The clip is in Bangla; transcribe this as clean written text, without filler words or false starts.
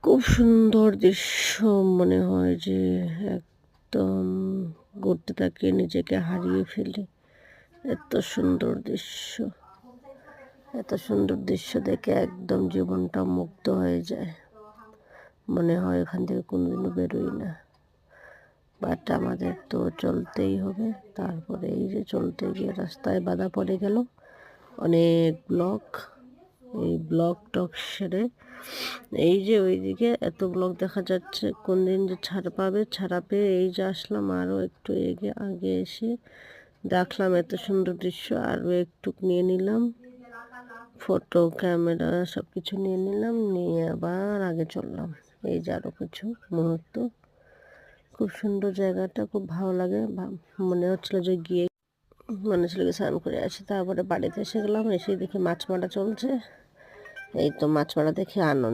খুব সুন্দর দৃশ্য, মনে হয় যে একদম ঘুরতে থাকি নিজেকে হারিয়ে ফেলি। এত সুন্দর দৃশ্য, এত সুন্দর দৃশ্য দেখে একদম জীবনটা মুগ্ধ হয়ে যায়। মনে হয় এখান থেকে কোনোদিনও বেরোই না, বাট আমাদের তো চলতেই হবে। তারপরে এই যে চলতে গিয়ে রাস্তায় বাধা পড়ে গেল অনেক ব্লক। এই ব্লক টক সেরে এই যে ওইদিকে এত ব্লক দেখা যাচ্ছে, কোন দিন যে ছাড়া পেয়ে এই যে আসলাম। আরও একটু আগে এসে দেখলাম এত সুন্দর দৃশ্য, আরও একটু নিয়ে নিলাম ফটো, ক্যামেরা সব কিছু নিয়ে নিলাম, নিয়ে আবার আগে চললাম। এই যে আরও কিছু মুহূর্ত, খুব সুন্দর জায়গাটা, খুব ভালো লাগে। মনে হচ্ছিল যে স্নান করে আসি। তারপরে বাড়িতে এসে গেলাম, এসে দেখি মাছ মারা চলছে। এই তো মাছ মারা দেখে আনন্দ।